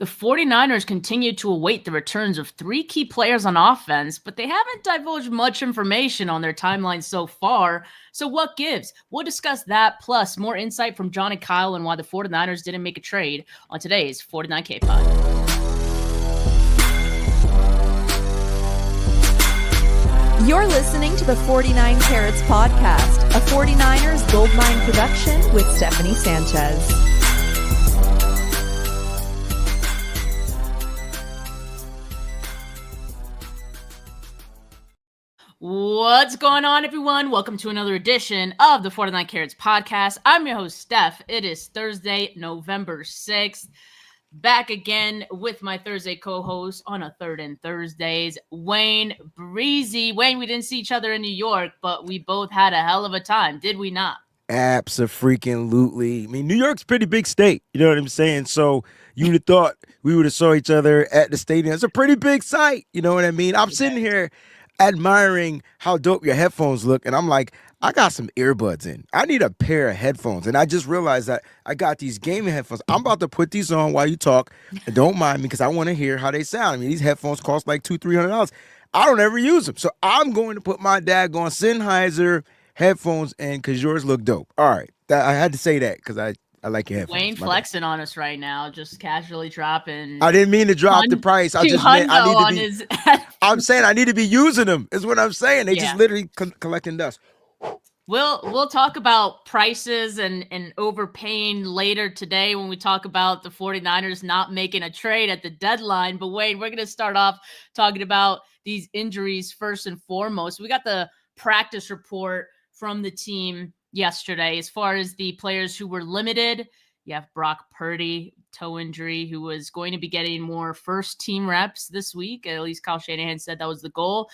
The 49ers continue to await the returns of three key players on offense, but they haven't divulged much information on their timeline so far. So what gives? We'll discuss that, plus more insight from John and Kyle on why the 49ers didn't make a trade on today's 49K Pod. You're listening to the 49 Carats Podcast, a 49ers Goldmine production with Stephanie Sanchez. What's going on, everyone? Welcome to another edition of the 49 Carats Podcast. I'm your host, Steph. It is Thursday, November 6th. Back again with my Thursday co-host on a Third and Thursdays, Wayne Breezy. Wayne, we didn't see each other in New York, but we both had a hell of a time, did we not? Abso-freaking-lutely. I mean, New York's a pretty big state, you know what I'm saying? So you would have thought we would have saw each other at the stadium. It's a pretty big site, you know what I mean? I'm sitting here admiring how dope your headphones look, and I'm like, I got some earbuds in. I need a pair of headphones, and I just realized that I got these gaming headphones. I'm about to put these on while you talk, and don't mind me because I want to hear how they sound. I mean, these headphones cost like $200-$300. I don't ever use them, so I'm going to put my daggone Sennheiser headphones in because yours look dope. All right, I had to say that because I like your headphones. Wayne flexing on us right now, just casually dropping. I didn't mean to drop the price. I just meant I need to be. I'm saying I need to be using them. Is what I'm saying. They just literally collecting dust. We'll talk about prices and overpaying later today when we talk about the 49ers not making a trade at the deadline. But Wayne, we're going to start off talking about these injuries first and foremost. We got the practice report from the team yesterday as far as the players who were limited. You have Brock Purdy, toe injury, who was going to be getting more first team reps this week. At least Kyle Shanahan said that was the goal.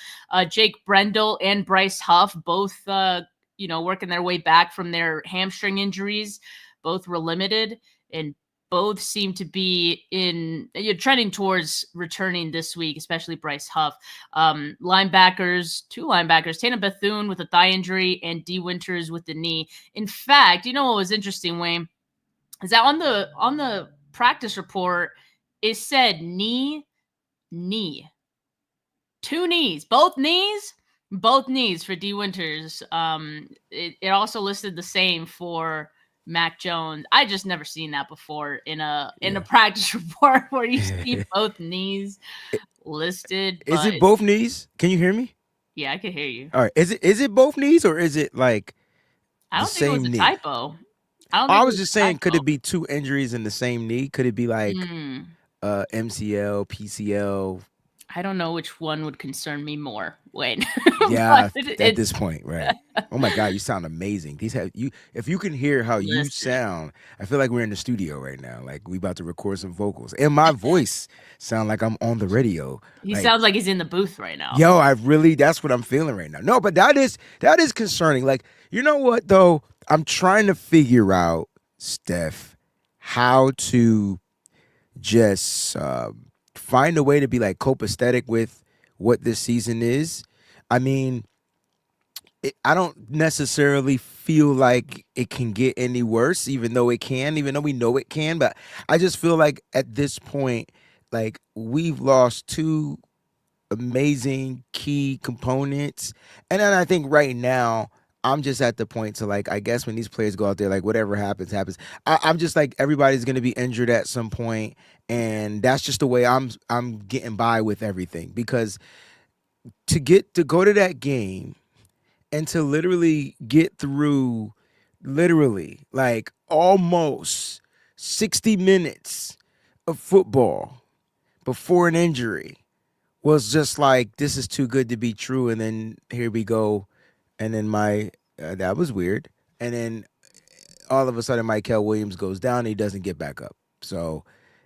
Jake Brendel and Bryce Huff, both working their way back from their hamstring injuries. Both were limited, and both seem to be trending towards returning this week, especially Bryce Huff. Linebackers, two linebackers, Tana Bethune with a thigh injury and D. Winters with the knee. In fact, you know what was interesting, Wayne, is that on the practice report, it said knee. Two knees, both knees for D. Winters. It also listed the same for Mac Jones. I just never seen that before in a practice report where you see both knees listed. Is it both knees? Can you hear me? Yeah, I can hear you. All right. Is it both knees or is it like I don't think it was a typo. I was just saying, could it be two injuries in the same knee? Could it be like MCL, PCL? I don't know which one would concern me more. Wayne. Yeah, at this point, right? Oh my God, you sound amazing. If you can hear how you sound, I feel like we're in the studio right now. Like we about to record some vocals, and my voice sound like I'm on the radio. He sounds like he's in the booth right now. Yo, that's what I'm feeling right now. No, but that is concerning. Like, you know what though? I'm trying to figure out, Steph, how to just find a way to be like copacetic with what this season is. I mean, I don't necessarily feel like it can get any worse, even though we know it can. But I just feel like at this point, like we've lost two amazing key components. And then I think right now, I'm just at the point to like, I guess when these players go out there, like whatever happens. I'm just like, everybody's going to be injured at some point, and that's just the way I'm getting by with everything. Because to go to that game and to literally get through like almost 60 minutes of football before an injury was just like, this is too good to be true. And then here we go. And then that was weird. And then all of a sudden, Michael Williams goes down and he doesn't get back up. So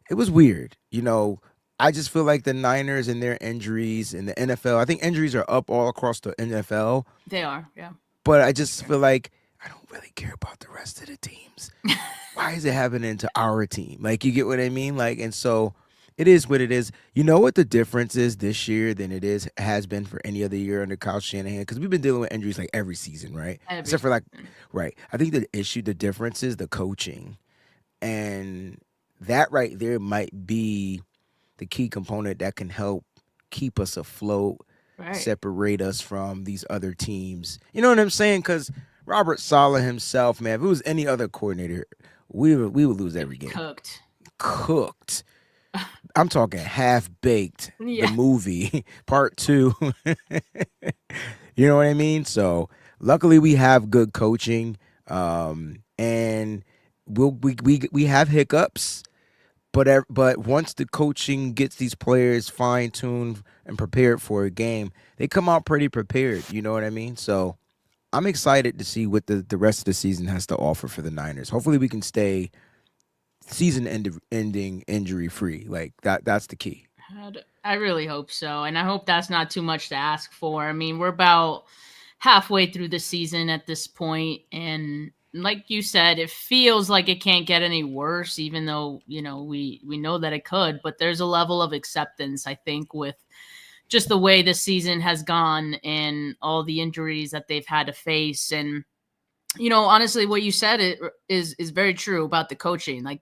it was weird. You know, I just feel like the Niners and their injuries in the NFL, I think injuries are up all across the NFL. They are, yeah. But I just feel like I don't really care about the rest of the teams. Why is it happening to our team? Like, you get what I mean? Like, and so it is what it is. You know what the difference is this year than it has been for any other year under Kyle Shanahan? Because we've been dealing with injuries like every season, right? Except for like, right. I think the difference is the coaching and that right there might be the key component that can help keep us afloat, Right. separate us from these other teams. You know what I'm saying? Because Robert Saleh himself, man, if it was any other coordinator, we would lose every game. Cooked. I'm talking Half Baked, the Yeah. movie, part 2. You know what I mean? So luckily we have good coaching, and we have hiccups, but once the coaching gets these players fine tuned and prepared for a game, they come out pretty prepared. You know what I mean? So I'm excited to see what the rest of the season has to offer for the Niners. Hopefully we can stay ending injury free. Like that's the key. I really hope so. And I hope that's not too much to ask for. I mean, we're about halfway through the season at this point, and like you said, it feels like it can't get any worse, even though, we know that it could, but there's a level of acceptance, I think, with just the way the season has gone and all the injuries that they've had to face. And, honestly, what you said is very true about the coaching. Like,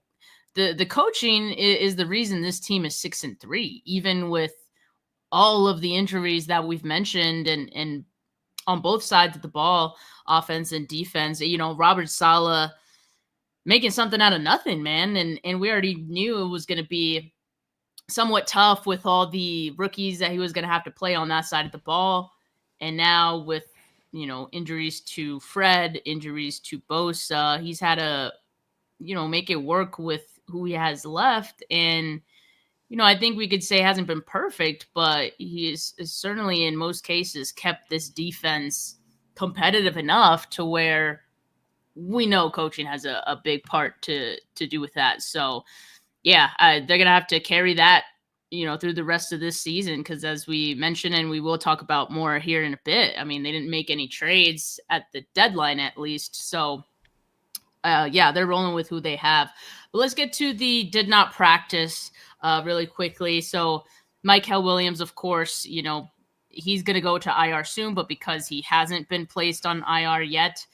the coaching is the reason this team is 6-3, even with all of the injuries that we've mentioned, and on both sides of the ball, offense and defense. Robert Saleh making something out of nothing, man. And we already knew it was going to be somewhat tough with all the rookies that he was going to have to play on that side of the ball. And now with, injuries to Fred, injuries to Bosa, he's had to, make it work with who he has left. And, I think we could say hasn't been perfect, but he is certainly in most cases kept this defense competitive enough to where we know coaching has a big part to do with that. So, yeah, they're going to have to carry that, through the rest of this season, because as we mentioned, and we will talk about more here in a bit, I mean, they didn't make any trades at the deadline, at least. So, yeah, they're rolling with who they have. But let's get to the did not practice really quickly. So Michael Williams, of course, he's going to go to IR soon, but because he hasn't been placed on IR yet,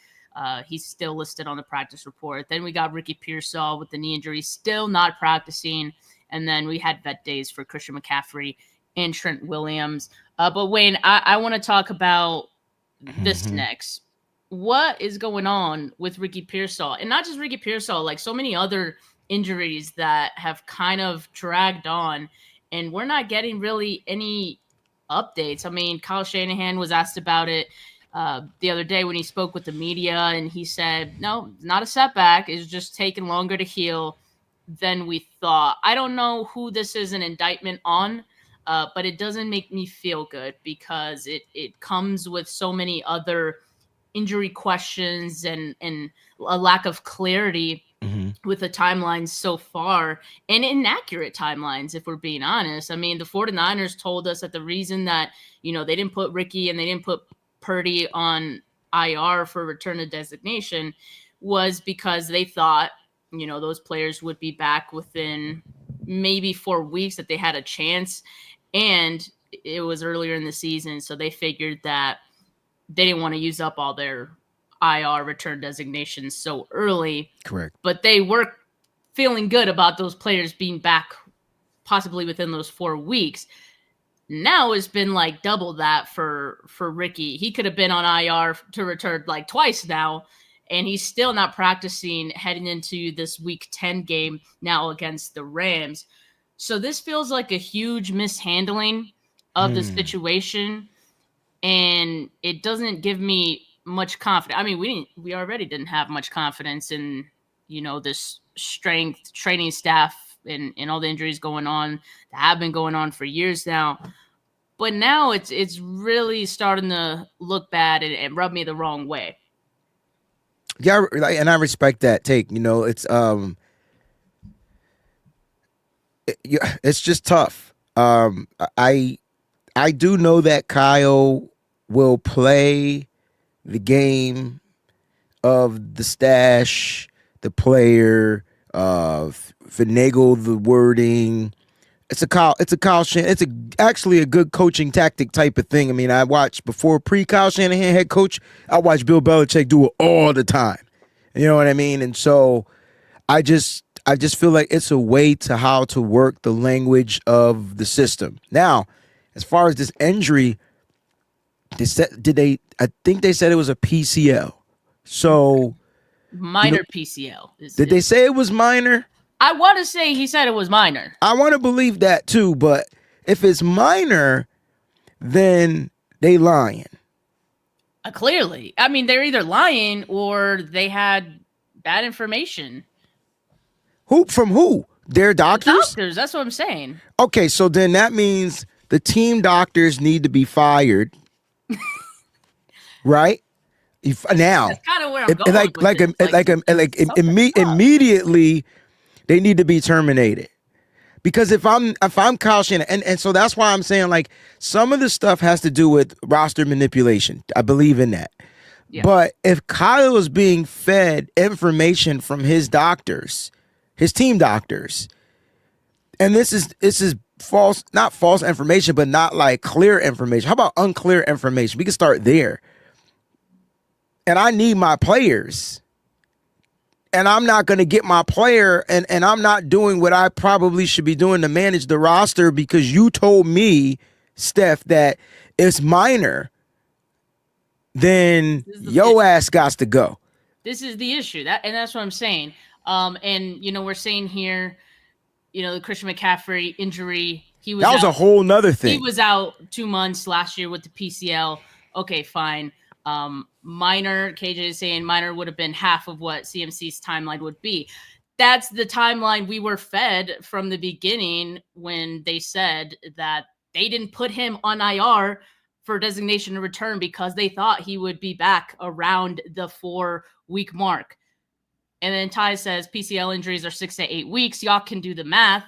he's still listed on the practice report. Then we got Ricky Pearsall with the knee injury, still not practicing. And then we had vet days for Christian McCaffrey and Trent Williams. But Wayne, I want to talk about this next. What is going on with Ricky Pearsall? And not just Ricky Pearsall, like so many other injuries that have kind of dragged on, and we're not getting really any updates. I mean, Kyle Shanahan was asked about it the other day when he spoke with the media, and he said, no, not a setback. It's just taking longer to heal than we thought. I don't know who this is an indictment on, but it doesn't make me feel good, because it comes with so many other injury questions and a lack of clarity with the timelines so far, and inaccurate timelines, if we're being honest. I mean, the 49ers told us that the reason that, they didn't put Ricky and they didn't put Purdy on IR for return to designation was because they thought, those players would be back within maybe 4 weeks, that they had a chance. And it was earlier in the season, so they figured that they didn't want to use up all their IR return designations so early. Correct. But they were feeling good about those players being back possibly within those 4 weeks. Now it's been like double that for Ricky. He could have been on IR to return like twice now, and he's still not practicing heading into this week 10 game now against the Rams. So this feels like a huge mishandling of the situation. And it doesn't give me much confidence. I mean, we already didn't have much confidence in, this strength training staff and all the injuries going on that have been going on for years now. But now it's really starting to look bad and rub me the wrong way. Yeah, and I respect that take. It's just tough. I do know that Kyle will play the game of the stash, the player, finagle the wording. It's actually a good coaching tactic type of thing. I mean, I watched before Kyle Shanahan head coach, I watched Bill Belichick do it all the time. You know what I mean? And so I I just feel like it's a way to how to work the language of the system. Now, as far as this injury, they said I think they said it was a PCL. So minor PCL. Did they say it was minor? I want to say he said it was minor. I want to believe that too, but if it's minor, then they lying. Clearly. I mean, they're either lying or they had bad information. From who? Their doctors? The doctors, that's what I'm saying. Okay, so then that means the team doctors need to be fired. Right? Now. That's kind of where I'm going. Immediately they need to be terminated. Because if I'm Kyle Shanahan, and so that's why I'm saying, like, some of the stuff has to do with roster manipulation. I believe in that. Yeah. But if Kyle is being fed information from his doctors, his team doctors, and this is false, not false information, but not like clear information. How about unclear information? We can start there. And I need my players. And I'm not going to get my player, and I'm not doing what I probably should be doing to manage the roster because you told me, Steph, that it's minor, then your ass got to go. This is the issue. That's what I'm saying. And, we're saying here, the Christian McCaffrey injury, that was a whole nother thing. He was out 2 months last year with the PCL. Okay, fine. Minor, KJ is saying minor would have been half of what CMC's timeline would be. That's the timeline we were fed from the beginning when they said that they didn't put him on IR for designation to return because they thought he would be back around the 4-week mark. And then Ty says PCL injuries are 6 to 8 weeks. Y'all can do the math.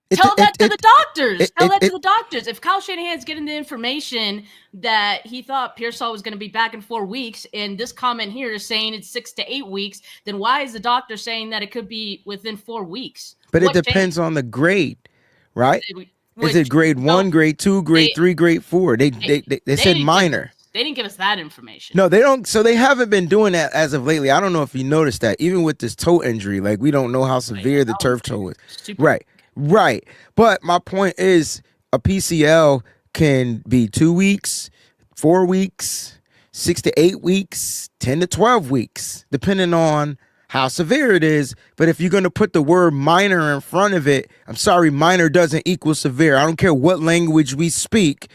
Tell that to the doctors. Tell that to the doctors. If Kyle Shanahan's getting the information that he thought Pearsall was going to be back in 4 weeks, and this comment here is saying it's 6 to 8 weeks, then why is the doctor saying that it could be within 4 weeks? But it depends on the grade, right? Is it grade 1, grade 2, grade 3, grade 4? They said minor. They didn't give us that information. No, they don't. So they haven't been doing that as of lately. I don't know if you noticed that. Even with this toe injury, like, we don't know how severe the turf toe is. Right. But my point is, a PCL can be 2 weeks, 4 weeks, 6 to 8 weeks, 10 to 12 weeks, depending on how severe it is. But if you're going to put the word minor in front of it, I'm sorry, minor doesn't equal severe. I don't care what language we speak.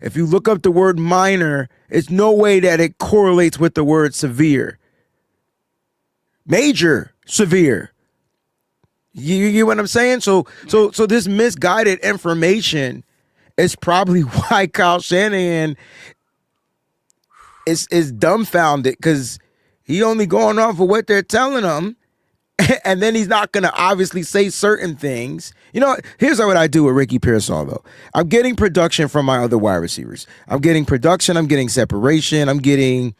If you look up the word minor, it's no way that it correlates with the word severe. Major, severe. You get what I'm saying? So this misguided information is probably why Kyle Shanahan is dumbfounded, because he only going off of what they're telling him, and then he's not going to obviously say certain things. Here's what I do with Ricky Pearsall, though. I'm getting production from my other wide receivers. I'm getting production. I'm getting separation. I'm getting,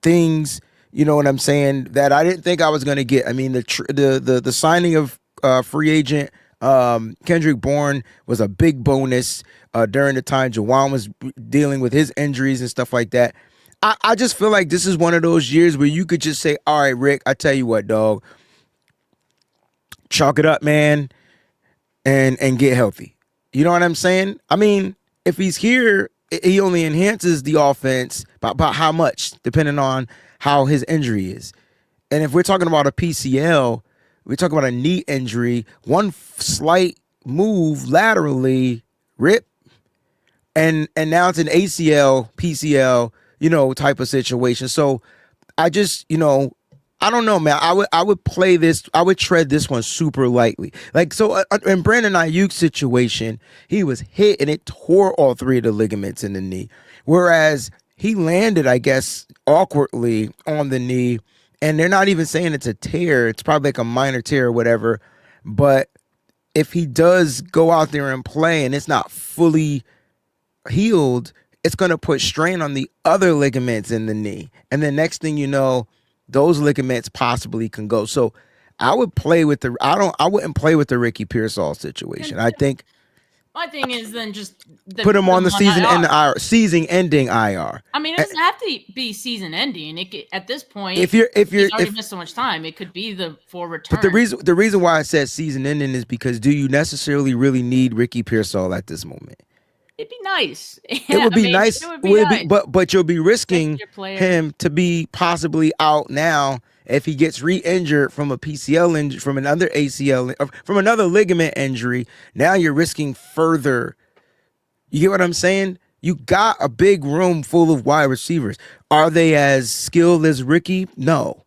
things, you know what I'm saying, that I didn't think I was going to get. I mean, the signing of free agent Kendrick Bourne was a big bonus during the time Jawan was dealing with his injuries and stuff like that. I just feel like this is one of those years where you could just say, all right, Rick, I tell you what, dog, chalk it up, man, and get healthy. You know what I'm saying? I mean, if he's here, he only enhances the offense by how much, depending on how his injury is. And if we're talking about a PCL, we're talking about a knee injury, one slight move laterally, rip, and now it's an ACL, PCL, type of situation. So I just, I don't know, man. I would play this. I would tread this one super lightly. Like, so in Brandon Aiyuk's situation, he was hit and it tore all 3 of the ligaments in the knee. Whereas he landed, I guess, awkwardly on the knee, and they're not even saying it's a tear. It's probably like a minor tear or whatever. But if he does go out there and play and it's not fully healed, it's going to put strain on the other ligaments in the knee. And the next thing you know, those ligaments possibly can go. So I would play with I wouldn't play with the Ricky Pearsall situation. I think My thing is then just Put him on the IR. season-ending IR. I mean, it doesn't have to be season ending. At this point, If he's already missed so much time. It could be for return. But the reason why I said season ending is because do you necessarily really need Ricky Pearsall at this moment? It'd be nice. It would be nice. It would be nice. But you'll be risking him to be possibly out now if he gets re-injured from a PCL injury, from another ACL, from another ligament injury. Now you're risking further. You get what I'm saying? You got a big room full of wide receivers. Are they as skilled as Ricky? No.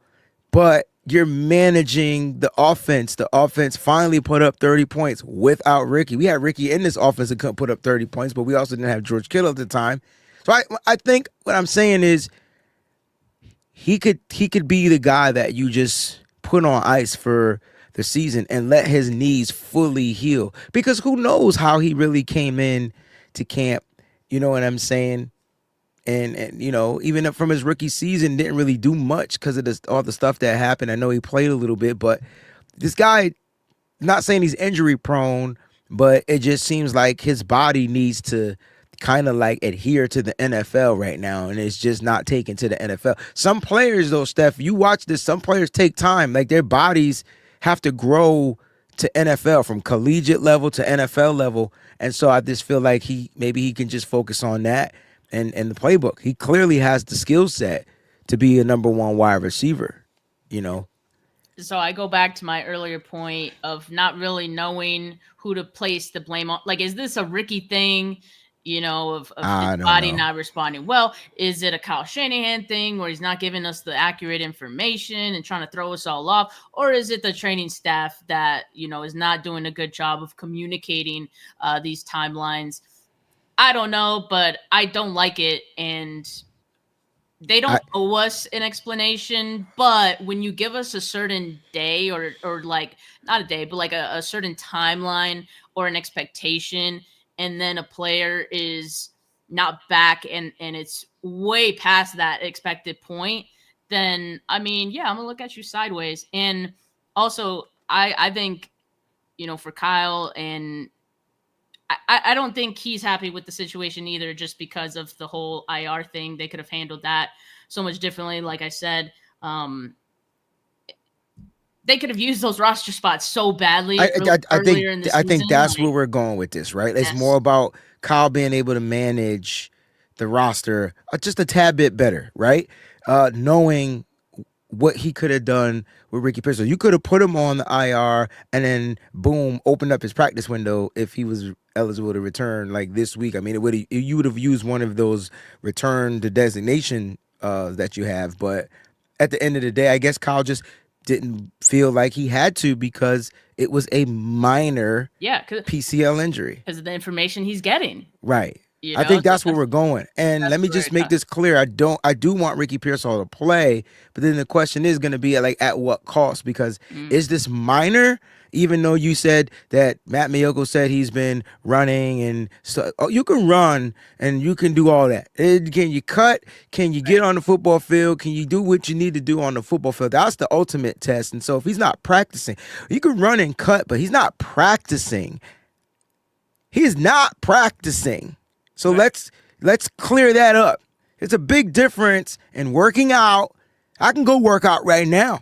But you're managing the offense. The offense finally put up 30 points without Ricky. We had Ricky in this offense and couldn't put up 30 points, but we also didn't have George Kittle at the time. So I think what I'm saying is he could be the guy that you just put on ice for the season and let his knees fully heal. Because who knows how he really came in to camp. You know what I'm saying? And you know, even from his rookie season, didn't really do much because of all the stuff that happened. I know he played a little bit, but this guy, not saying he's injury prone, but it just seems like his body needs to kind of like adhere to the NFL right now, and it's just not taken to the NFL. Some players, though, Steph, you watch this, some players take time. Like their bodies have to grow to NFL, from collegiate level to NFL level. And so I just feel like maybe he can just focus on that and the playbook. He clearly has the skill set to be a number one wide receiver, you know. So I go back to my earlier point of not really knowing who to place the blame on. Like, is this a Ricky thing, you know, of his body not responding well? Is it a Kyle Shanahan thing where he's not giving us the accurate information and trying to throw us all off? Or is it the training staff that, you know, is not doing a good job of communicating these timelines? I don't know, but I don't like it. And they don't owe us an explanation, but when you give us a certain day or like not a day, but like a certain timeline or an expectation, and then a player is not back and it's way past that expected point, then I mean, yeah, I'm gonna look at you sideways. And also I think, you know, for Kyle, and I don't think he's happy with the situation either, just because of the whole IR thing. They could have handled that so much differently. Like I said, they could have used those roster spots so badly earlier in the season. I think that's where we're going with this, right? It's more about Kyle being able to manage the roster just a tad bit better, right? Knowing what he could have done with Ricky Pearsall. You could have put him on the IR and then boom, opened up his practice window if he was eligible to return like this week. I mean, you would have used one of those return to designation that you have. But at the end of the day, I guess Kyle just didn't feel like he had to because it was a minor PCL injury. Because of the information he's getting. Right. You know, I think that's where we're going. And let me just make this clear. I do want Ricky Pearsall to play, but then the question is going to be like at what cost? Because is this minor? Even though you said that Matt Miyoko said he's been running and so you can run and you can do all that. Can you cut? Can you get on the football field? Can you do what you need to do on the football field? That's the ultimate test. And so if he's not practicing, you can run and cut, but he's not practicing. He's not practicing. So let's clear that up. It's a big difference in working out. I can go work out right now,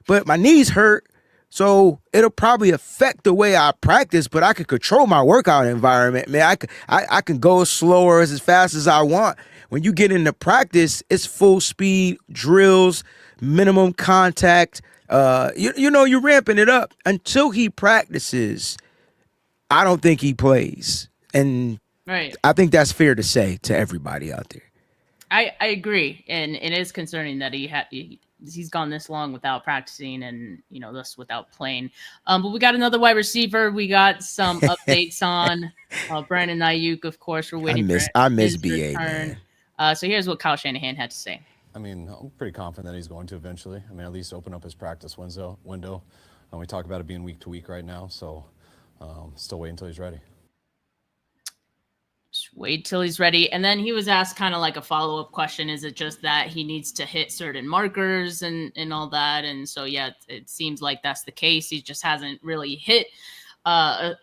but my knees hurt, so it'll probably affect the way I practice, but I can control my workout environment, man. I can go slower as fast as I want. When you get into practice, it's full speed drills, minimum contact. You know, you're ramping it up. Until he practices, I don't think he plays. And right. I think that's fair to say to everybody out there. I agree, and it is concerning that he's gone this long without practicing and, you know, thus without playing. But we got another wide receiver. We got some updates on Brandon Aiyuk. Of course, we're waiting. I miss BA, man. So here's what Kyle Shanahan had to say. I mean, I'm pretty confident that he's going to eventually. I mean, at least open up his practice window. We talk about it being week to week right now, so still wait until he's ready. Just wait till he's ready. And then he was asked kind of like a follow-up question. Is it just that he needs to hit certain markers and all that? And so, yeah, it seems like that's the case. He just hasn't really hit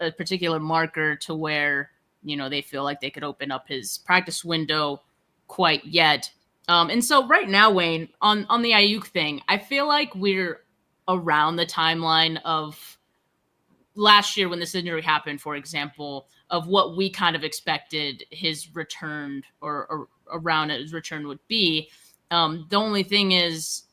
a particular marker to where, they feel like they could open up his practice window quite yet. And so right now, Wayne, on the Aiyuk thing, I feel like we're around the timeline of last year when this injury happened, for example, of what we kind of expected his return or around his return would be. The only thing is,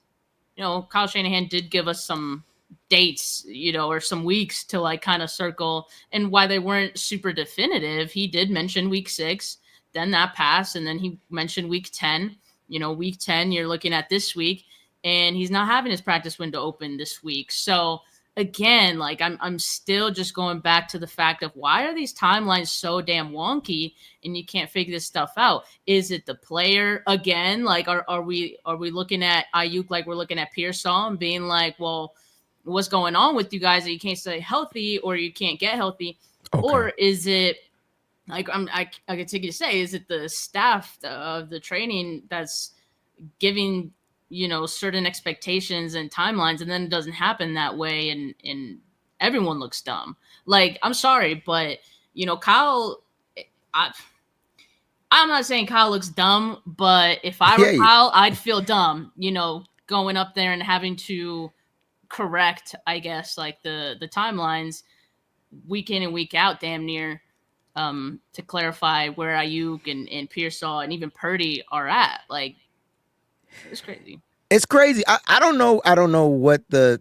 Kyle Shanahan did give us some dates, or some weeks to like kind of circle, and why they weren't super definitive. He did mention week 6, then that passed, and then he mentioned week 10. Week 10, you're looking at this week, and he's not having his practice window open this week. So again, like I'm still just going back to the fact of why are these timelines so damn wonky and you can't figure this stuff out? Is it the player again? Like are we looking at Aiyuk like we're looking at Pearsall and being like, well, what's going on with you guys that you can't stay healthy or you can't get healthy? Okay. Or is it like I continue to say, is it the staff of the training that's giving certain expectations and timelines, and then it doesn't happen that way, and everyone looks dumb? Like, I'm sorry, but Kyle, I'm not saying Kyle looks dumb, but if I were Kyle, I'd feel dumb, going up there and having to correct, I guess, like the timelines week in and week out, damn near, to clarify where Aiyuk and Pearsall and even Purdy are at. Like, it's crazy. It's crazy. I don't know. I don't know what the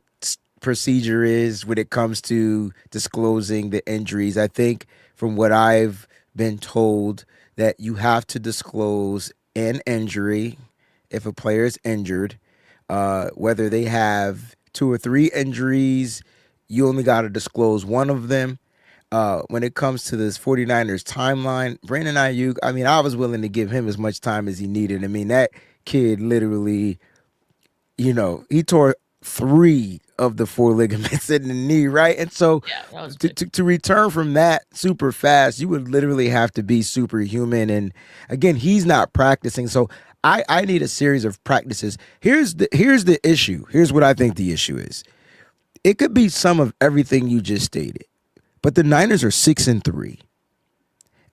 procedure is when it comes to disclosing the injuries. I think from what I've been told that you have to disclose an injury if a player is injured, whether they have 2 or 3 injuries, you only got to disclose one of them. When it comes to this 49ers timeline, Brandon Aiyuk, I mean, I was willing to give him as much time as he needed. I mean, that kid literally, he tore 3 of the 4 ligaments in the knee, right? And so to return from that super fast, you would literally have to be superhuman. And again, he's not practicing. So I need a series of practices. Here's the issue. Here's what I think the issue is. It could be some of everything you just stated, but the Niners are 6-3,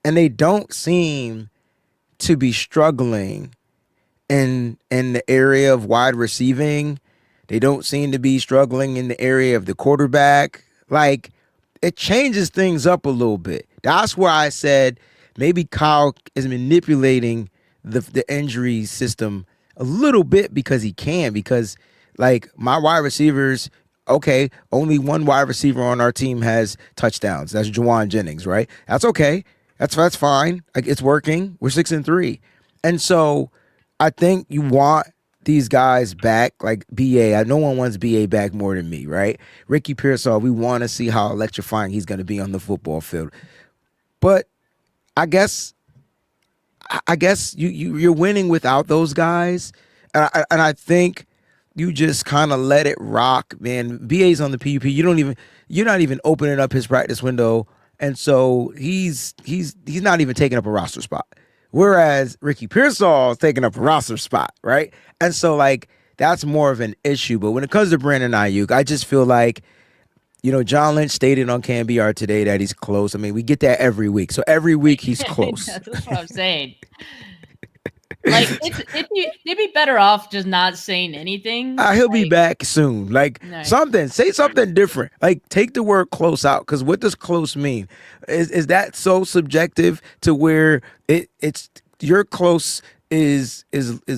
and they don't seem to be struggling in the area of wide receiving. They don't seem to be struggling in the area of the quarterback. Like, it changes things up a little bit. That's where I said maybe Kyle is manipulating the injury system a little bit because he can. Because, like, my wide receivers, okay, only one wide receiver on our team has touchdowns. That's Juwan Jennings, right? That's okay. That's fine. Like, it's working. We're 6-3. And so I think you want these guys back, like BA. No one wants BA back more than me, right? Ricky Pearsall, we want to see how electrifying he's going to be on the football field. But I guess you're winning without those guys. And I think you just kind of let it rock, man. BA's on the PUP. You're not even opening up his practice window. And so he's not even taking up a roster spot. Whereas Ricky Pearsall is taking up a roster spot, right? And so, like, that's more of an issue. But when it comes to Brandon Aiyuk, I just feel like, John Lynch stated on KNBR today that he's close. I mean, we get that every week. So every week he's close. That's what I'm saying. Like, they'd be better off just not saying anything. He'll be back soon. Like, say something different. Like, take the word close out. Because what does close mean? Is that so subjective to where it's your close is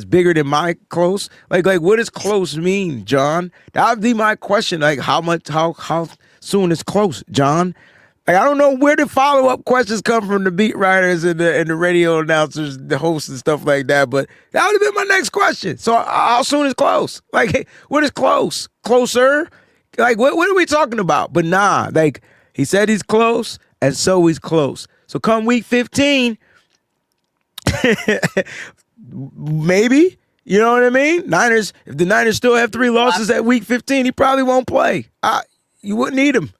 bigger than my close? Like what does close mean, John? That would be my question. Like, how soon is close, John? Like, I don't know where the follow-up questions come from the beat writers and the radio announcers, the hosts and stuff like that, but that would have been my next question. So how soon is close? Like, hey, what is close? Closer? Like, what are we talking about? But nah, like, he said he's close, and so he's close. So come week 15, maybe, you know what I mean? If the Niners still have 3 losses at week 15, he probably won't play. You wouldn't need him.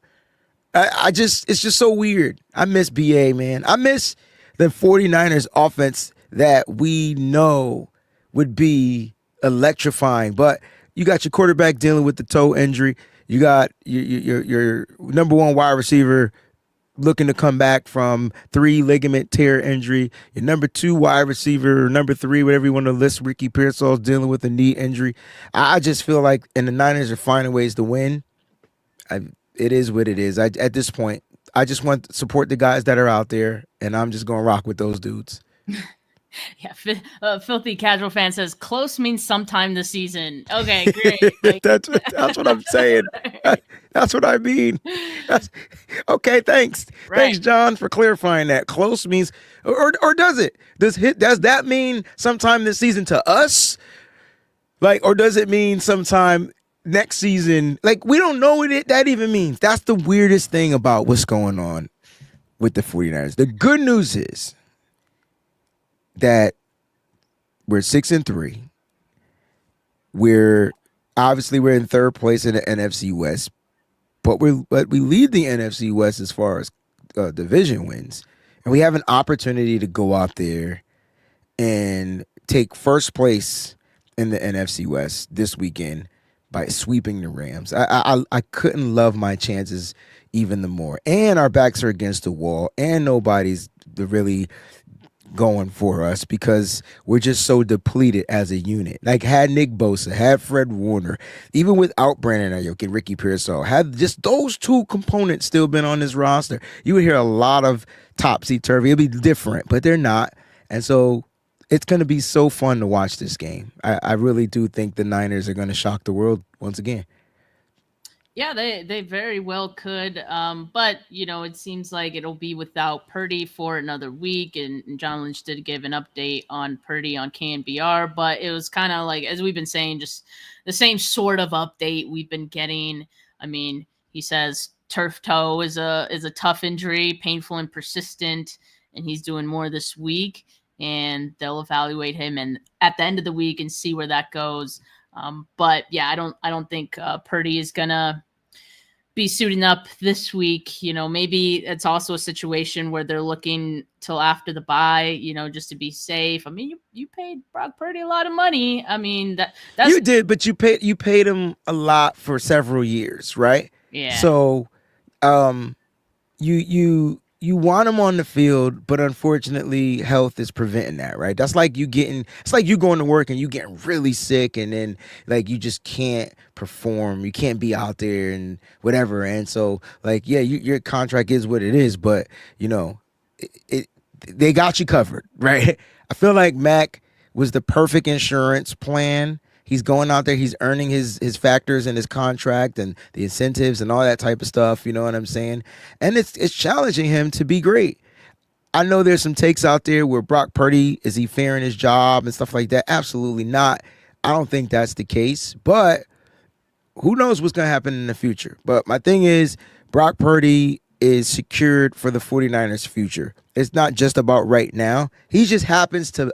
It's just so weird. I miss BA, man. I miss the 49ers offense that we know would be electrifying. But you got your quarterback dealing with the toe injury. You got your number one wide receiver looking to come back from 3 ligament tear injury. Your number 2 wide receiver, number 3, whatever you want to list, Ricky Pearsall, is dealing with a knee injury. I just feel like, and the Niners are finding ways to win. It is what it is. At this point, I just want to support the guys that are out there, and I'm just gonna rock with those dudes. Yeah, Filthy Casual Fan says close means sometime this season. Okay, great. Like, that's what I'm saying. That's what I mean. Okay, thanks. Right. Thanks, John, for clarifying that. Close means, or does it? Does that mean sometime this season to us? Like, or does it mean sometime next season? Like, we don't know what that even means. That's the weirdest thing about what's going on with the 49ers. The good news is that we're 6-3. We're in third place in the NFC West, but we lead the NFC West as far as division wins, and we have an opportunity to go out there and take first place in the NFC West this weekend by sweeping the Rams. I couldn't love my chances even the more, and our backs are against the wall, and nobody's really going for us because we're just so depleted as a unit. Like, had Nick Bosa, had Fred Warner, even without Brandon Aiyuk and Ricky Pearsall, had just those 2 components still been on this roster, you would hear a lot of topsy-turvy. It'd be different, but they're not. And so it's going to be so fun to watch this game. I really do think the Niners are going to shock the world once again. Yeah, they very well could. But, it seems like it'll be without Purdy for another week. And John Lynch did give an update on Purdy on KNBR. But it was kind of like, as we've been saying, just the same sort of update we've been getting. I mean, he says turf toe is a tough injury, painful and persistent. And he's doing more this week. And they'll evaluate him and at the end of the week and see where that goes. But yeah, I don't think Purdy is gonna be suiting up this week. Maybe it's also a situation where they're looking till after the bye, just to be safe. I mean, you paid Brock Purdy a lot of money. I mean, that's you did, but you paid him a lot for several years, right? Yeah. So, you want him on the field, but unfortunately, health is preventing that, right? It's like you going to work and you getting really sick, and then like you just can't perform. You can't be out there and whatever. And so, like, yeah, your contract is what it is, but they got you covered, right? I feel like Mac was the perfect insurance plan. He's going out there, he's earning his factors in his contract and the incentives and all that type of stuff, you know what I'm saying? And it's challenging him to be great. I know there's some takes out there where Brock Purdy, is he fair in his job and stuff like that? Absolutely not. I don't think that's the case, but who knows what's going to happen in the future. But my thing is, Brock Purdy is secured for the 49ers future. It's not just about right now. He just happens to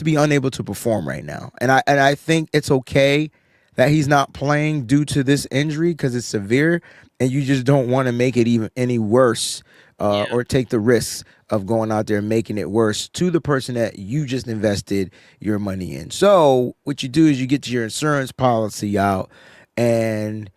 be unable to perform right now. And I think it's okay that he's not playing due to this injury because it's severe, and you just don't want to make it even any worse or take the risks of going out there and making it worse to the person that you just invested your money in. So what you do is you get your insurance policy out, and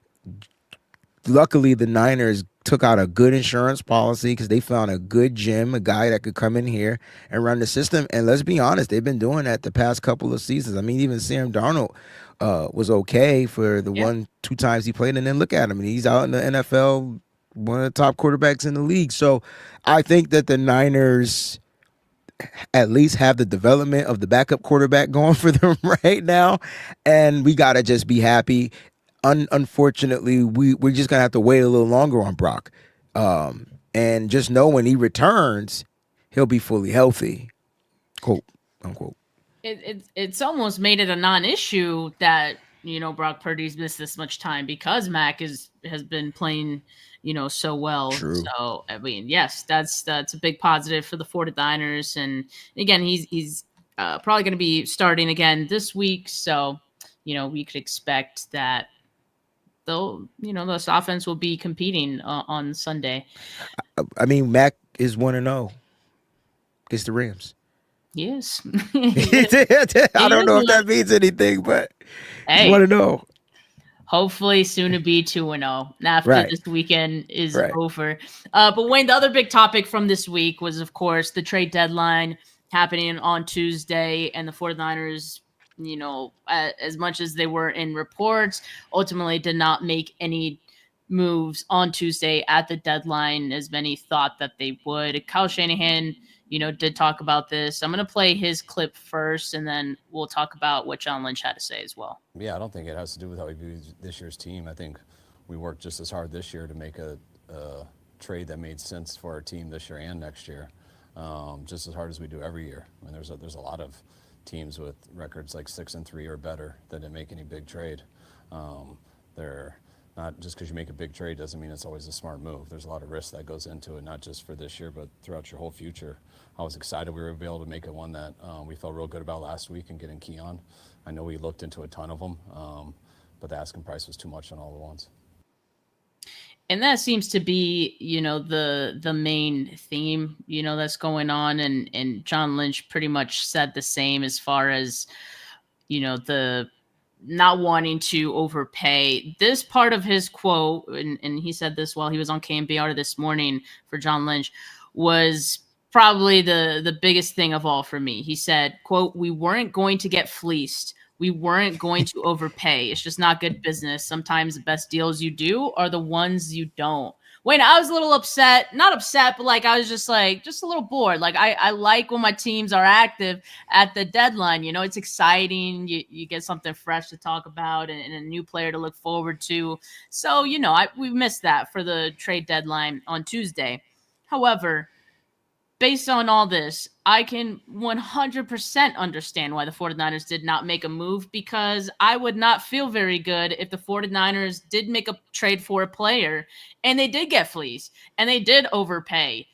luckily the Niners took out a good insurance policy because they found a good GM, a guy that could come in here and run the system. And let's be honest, they've been doing that the past couple of seasons. I mean, even Sam Darnold was okay for the 1-2 times he played, and then look at him, and he's out in the NFL, one of the top quarterbacks in the league. So I think that the Niners at least have the development of the backup quarterback going for them right now, and we got to just be happy. Unfortunately, we're just going to have to wait a little longer on Brock. And just know when he returns, he'll be fully healthy, quote, unquote. It's almost made it a non-issue that, Brock Purdy's missed this much time because Mac has been playing, so well. True. So, I mean, yes, that's a big positive for the 49ers. And again, he's probably going to be starting again this week. So, we could expect that though, this offense will be competing on Sunday. I mean, Mac is 1-0 against the Rams. Yes. I don't know if that means anything, but hey, 1-0. Hopefully soon to be 2-0 after Right. this weekend is Right. over. But Wayne, the other big topic from this week was, of course, the trade deadline happening on Tuesday, and the 49ers, as much as they were in reports, ultimately did not make any moves on Tuesday at the deadline as many thought that they would. Kyle Shanahan, did talk about this. I'm going to play his clip first, and then we'll talk about what John Lynch had to say as well. Yeah, I don't think it has to do with how we view this year's team. I think we worked just as hard this year to make a trade that made sense for our team this year and next year, just as hard as we do every year. I mean, there's a lot of teams with records like 6-3 or better that didn't make any big trade. They're not just because you make a big trade doesn't mean it's always a smart move. There's a lot of risk that goes into it, not just for this year, but throughout your whole future. I was excited we were able to make it one that we felt real good about last week and getting Keon. I know we looked into a ton of them, but the asking price was too much on all the ones. And that seems to be, the main theme, that's going on. And John Lynch pretty much said the same as far as, the not wanting to overpay. This part of his quote, and he said this while he was on KMBR this morning for John Lynch, was probably the biggest thing of all for me. He said, quote, "We weren't going to get fleeced. We weren't going to overpay. It's just not good business. Sometimes the best deals you do are the ones you don't." Wayne, I was a little upset, not upset, but I was just a little bored. I like when my teams are active at the deadline. It's exciting. You get something fresh to talk about and a new player to look forward to. So, we missed that for the trade deadline on Tuesday. However, based on all this, I can 100% understand why the 49ers did not make a move, because I would not feel very good if the 49ers did make a trade for a player and they did get fleeced and they did overpay.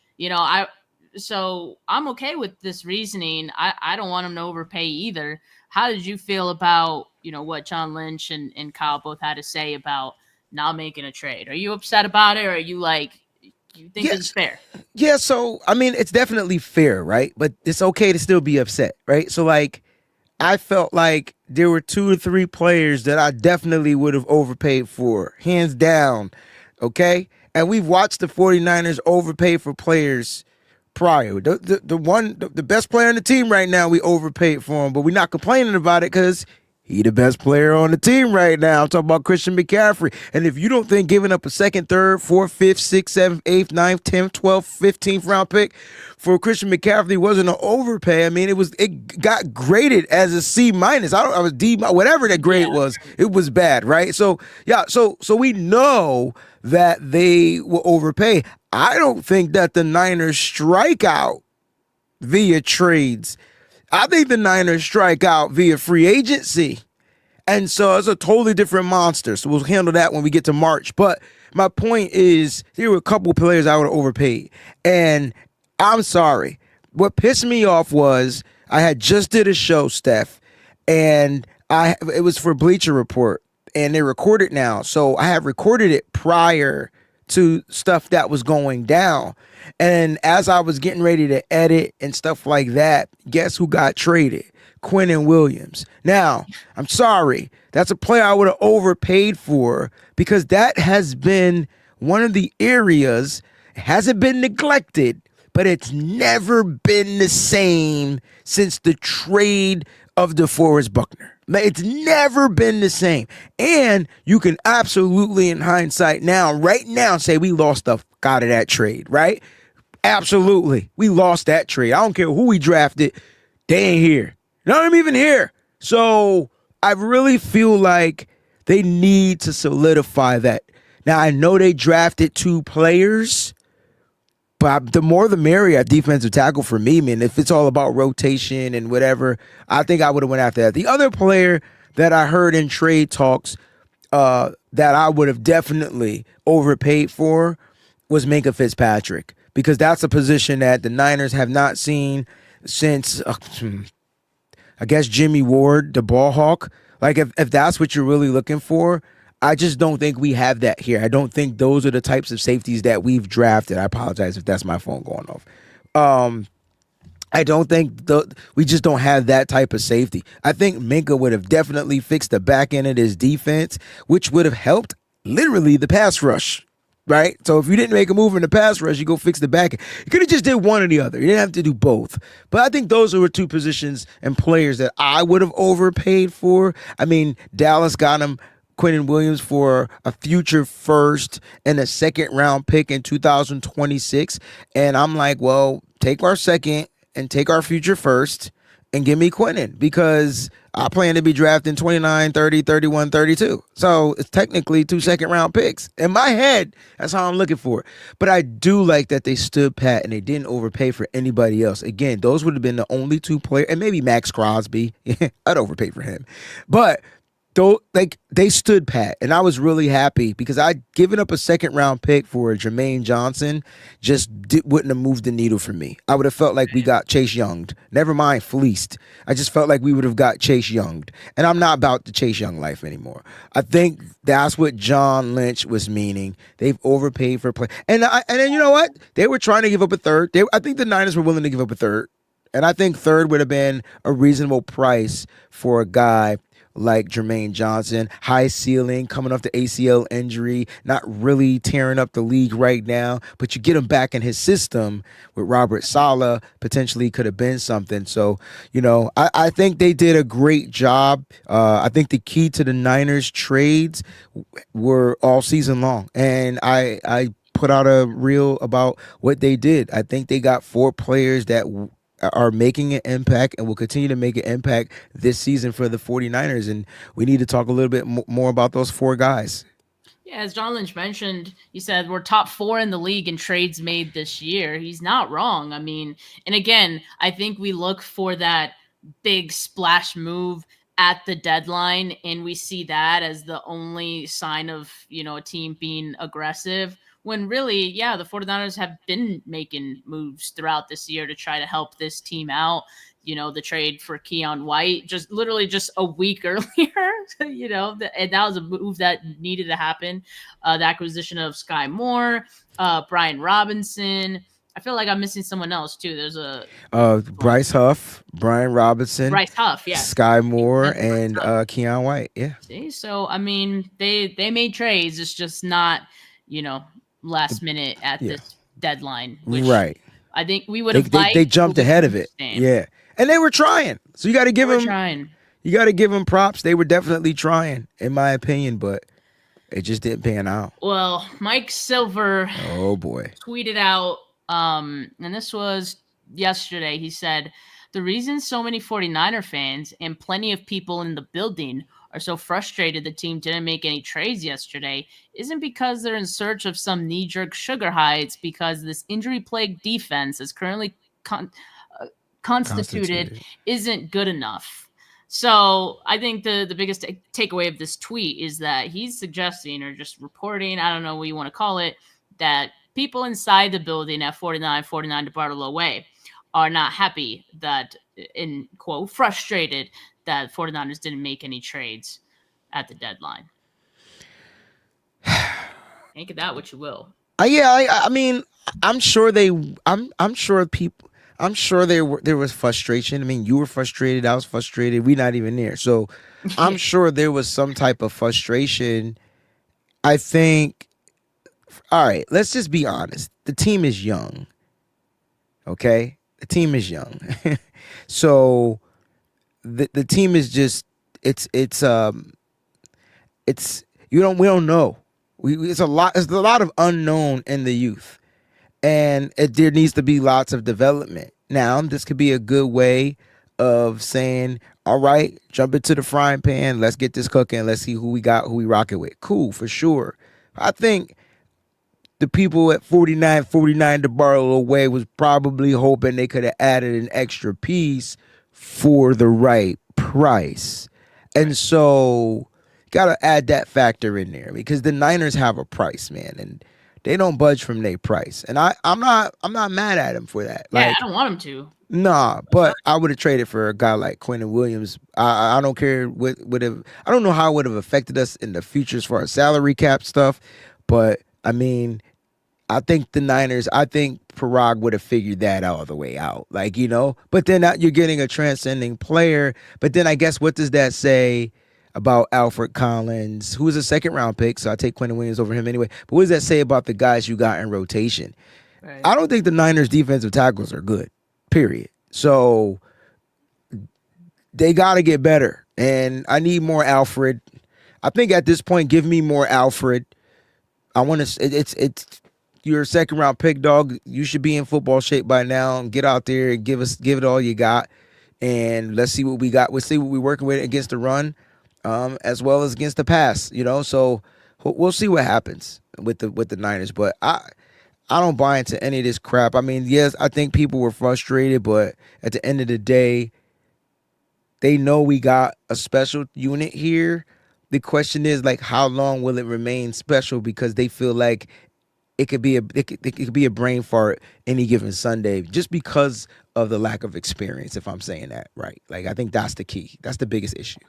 So I'm okay with this reasoning. I don't want them to overpay either. How did you feel about, what John Lynch and Kyle both had to say about not making a trade? Are you upset about it, or are you you think it's fair? Yeah, so I mean, it's definitely fair, right? But it's okay to still be upset, right? So I felt like there were 2 or 3 players that I definitely would have overpaid for, hands down, okay? And we've watched the 49ers overpay for players prior. The best player on the team right now, we overpaid for him, but we're not complaining about it because he the best player on the team right now. I'm talking about Christian McCaffrey. And if you don't think giving up a 2nd, 3rd, 4th, 5th, 6th, 7th, 8th, 9th, 10th, 12th, 15th round pick for Christian McCaffrey wasn't an overpay. I mean, it got graded as a C-. I was D-, whatever that grade was. It was bad, right? So yeah, so we know that they will overpay. I don't think that the Niners strike out via trades. I think the Niners strike out via free agency. And so it's a totally different monster. So we'll handle that when we get to March. But my point is, there were a couple of players I would have overpaid. And I'm sorry. What pissed me off was I had just did a show, Steph, and it was for Bleacher Report, and they record it now. So I have recorded it prior to stuff that was going down. And as I was getting ready to edit and stuff like that, guess who got traded? Quinnen Williams. Now, I'm sorry. That's a player I would have overpaid for, because that has been one of the areas, it hasn't been neglected, but it's never been the same since the trade of DeForest Buckner. It's never been the same. And you can absolutely, in hindsight right now, say we lost the fuck out of that trade, right? Absolutely. We lost that trade. I don't care who we drafted. They ain't here. None of them even here. So I really feel like they need to solidify that. Now, I know they drafted 2 players, but the more the merrier at defensive tackle for me, man. If it's all about rotation and whatever, I think I would have went after that. The other player that I heard in trade talks that I would have definitely overpaid for was Minkah Fitzpatrick, because that's a position that the Niners have not seen since, I guess, Jimmy Ward, the ball hawk. If that's what you're really looking for, I just don't think we have that here. I don't think those are the types of safeties that we've drafted. I apologize if that's my phone going off. I don't think we just don't have that type of safety. I think Minka would have definitely fixed the back end of his defense, which would have helped literally the pass rush. Right? So if you didn't make a move in the pass rush, you go fix the back end. You could have just did one or the other. You didn't have to do both. But I think those were two positions and players that I would have overpaid for. I mean, Dallas got him Quentin Williams for a future first and a second round pick in 2026. And I'm like, well, take our second and take our future first and give me Quentin, because I plan to be drafting 29, 30, 31, 32. So it's technically 2 second round picks. In my head, that's how I'm looking for it. But I do like that they stood pat and they didn't overpay for anybody else. Again, those would have been the only two players, and maybe Max Crosby. I'd overpay for him. But though, like, they stood pat, and I was really happy because I'd given up a second round pick for Jermaine Johnson. Wouldn't have moved the needle for me. I would have felt like we got Chase Younged. Never mind fleeced. I just felt like we would have got Chase Younged, and I'm not about the Chase Young life anymore. I think that's what John Lynch was meaning. They've overpaid for play, and then you know what? They were trying to give up a third. I think the Niners were willing to give up a third, and I think third would have been a reasonable price for a guy like Jermaine Johnson, high ceiling, coming off the ACL injury, not really tearing up the league right now, but you get him back in his system with Robert Saleh, potentially could have been something. So, I think they did a great job. I think the key to the Niners trades were all season long. And I put out a reel about what they did. I think they got 4 players that are making an impact and will continue to make an impact this season for the 49ers. And we need to talk a little bit more about those 4 guys. Yeah, as John Lynch mentioned, he said we're top 4 in the league in trades made this year. He's not wrong. I mean, and again, I think we look for that big splash move at the deadline, and we see that as the only sign of, a team being aggressive. When really, yeah, the 49ers have been making moves throughout this year to try to help this team out. The trade for Keon White, just a week earlier, and that was a move that needed to happen. The acquisition of Sky Moore, Brian Robinson. I feel like I'm missing someone else too. There's a Bryce Huff, Brian Robinson, yeah, Sky Moore, and Keon White. Yeah. See, so I mean, they made trades. It's just not, last minute at this deadline. Which right. I think we would have. They jumped ahead of it. Yeah, and they were trying. So you got to give them. Trying. You got to give them props. They were definitely trying, in my opinion, but it just didn't pan out. Well, Mike Silver. Oh boy. Tweeted out. And this was yesterday. He said, the reason so many 49er fans and plenty of people in the building are so frustrated the team didn't make any trades yesterday isn't because they're in search of some knee-jerk sugar high. It's because this injury-plagued defense is currently constituted isn't good enough. So I think the biggest takeaway of this tweet is that he's suggesting, or just reporting, I don't know what you want to call it, that people inside the building at 49 DeBartolo Way are not happy that, in quote, frustrated that 49ers didn't make any trades at the deadline. Make of that what you will. I mean, I'm sure there was frustration. I mean, you were frustrated. I was frustrated. We're not even there. So I'm sure there was some type of frustration. I think, all right, let's just be honest. The team is young. Okay? The team is young. So the team is just we don't know. It's a lot of unknown in the youth. And there needs to be lots of development. Now, this could be a good way of saying, all right, jump into the frying pan, let's get this cooking, let's see who we rock it with. Cool, for sure. I think the people at 49 DeBartolo Way was probably hoping they could have added an extra piece for the right price. And so got to add that factor in there, because the Niners have a price, man, and they don't budge from their price. And I'm not mad at them for that. Yeah, I don't want them to. Nah, but I would have traded for a guy like Quentin Williams. I don't care I don't know how it would have affected us in the future as far as salary cap stuff, but I mean, I think Parag would have figured that all the way out. Like, but then you're getting a transcending player. But then I guess what does that say about Alfred Collins, who is a second round pick? So I take Quentin Williams over him anyway. But what does that say about the guys you got in rotation? Right. I don't think the Niners defensive tackles are good, period. So they got to get better. And I need more Alfred. I think at this point, give me more Alfred. I want to, it's, you're a second round pick, dog. You should be in football shape by now. Get out there and give it all you got. And let's see what we got. We'll see what we're working with against the run, as well as against the pass, So we'll see what happens with the Niners. But I don't buy into any of this crap. I mean, yes, I think people were frustrated, but at the end of the day, they know we got a special unit here. The question is, like, how long will it remain special? Because they feel like it could be a brain fart any given Sunday, just because of the lack of experience. If I'm saying that right, like, I think that's the key. That's the biggest issue.